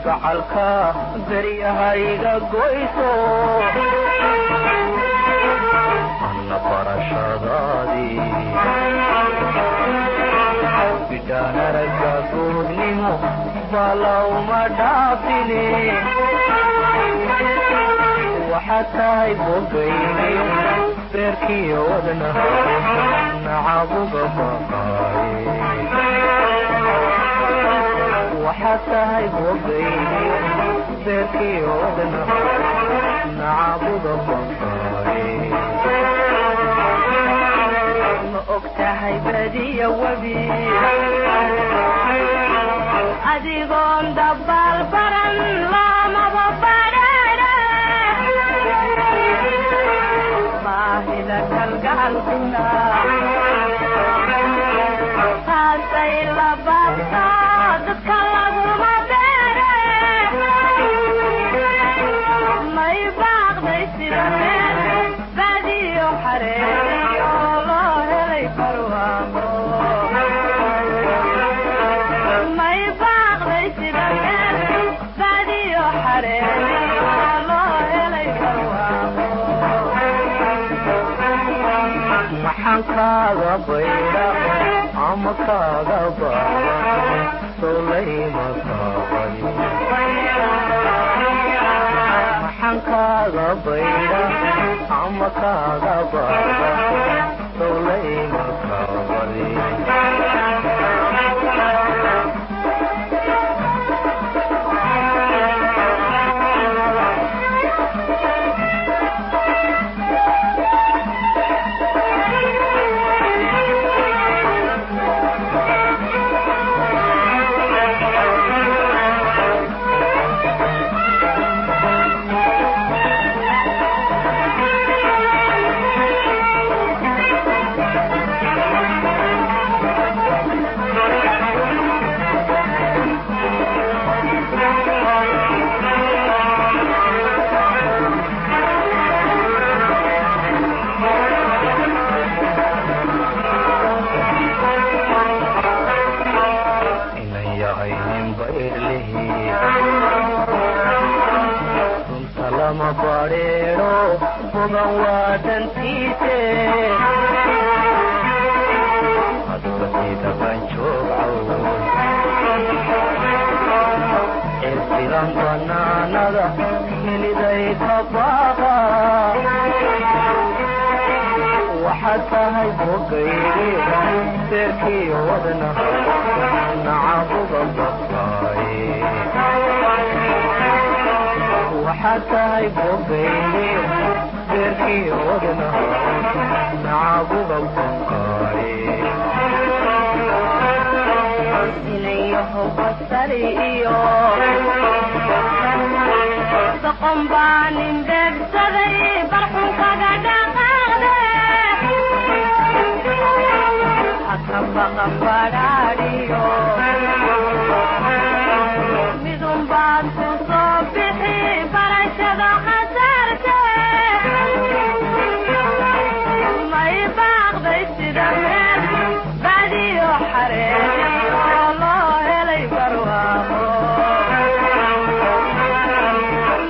kalgacalka daryahayga goyso anna barashadaadii bidhaanaraga goodnimo balawma dhaafine waxaad tahay bogayniyo beerkiyo wadnaha nacabuga baqaaye waxaad tahay bogayniyo beerkiyo wadnaha nacabuga baqaaye ma og tahay badiya webi adigoon dabaal baran lamaba badheedhe baahida kalgacalkuna taasay la baabtaa dadka laguma beere may baaqday sida meel badiyo xareeriyo loo helay barwaaqo may baaqday sida meel badiyo xareeriyo loo helay barwaaqo maxaan kaaga bayra ama kaaga baaba solayma kaabay maxaan kaaga bayra ama kaaga baaba solayma kaabay badheero bogan waa dantiise hadbasiida banjoogcow cirsidan banaanada heliday ka baaqa waxaad tahay bogayde beerkiyo wadnaha nacabuga baqaaye waxaad tahay bogayde beerkiyo wadnaha nacabuga baqaaye inayaho basari iyo doqon baa nin beegsaday barxun kaga dhaqaaqde haka baqan badhaadhiyo midun baad ku soo bixi barashada khasaarte may baaqday sida meel badiyo xareeriyo loo helay barwaaqo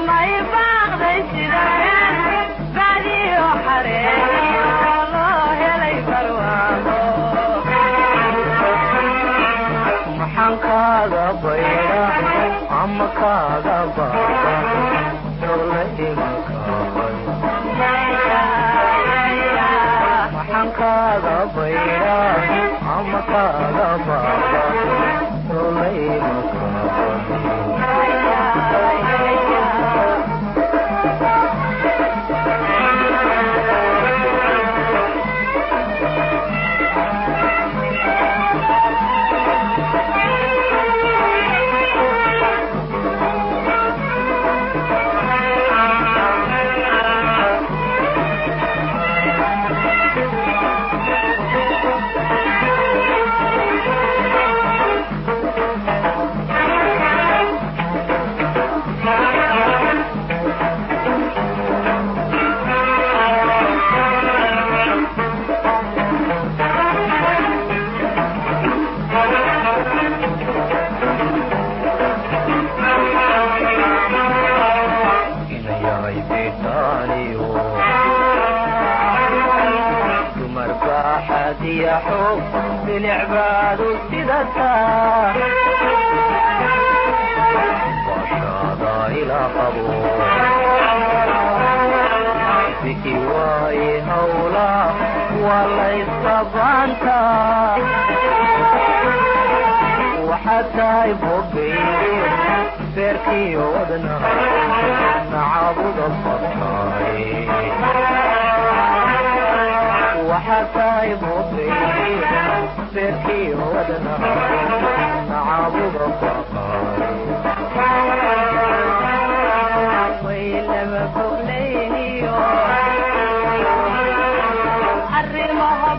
may baaqday sida meel badiyo xareeriyo loo helay barwaaqo maxaan kaaga bayra ama kaaga baaba solayma kaabay maxaan kaaga bayra ama kaaga baaba solayma بطانيو تمرفع حدي حب بالعباد سدا وشاضا إلى قبور بكي واي هولا والله يصبانتا وحتى يبقي سيركي ودنا نعبد الصبحاي وحتى يبقي سيركي ودنا نعبد الصبحاي ويلما فوقليني حرمها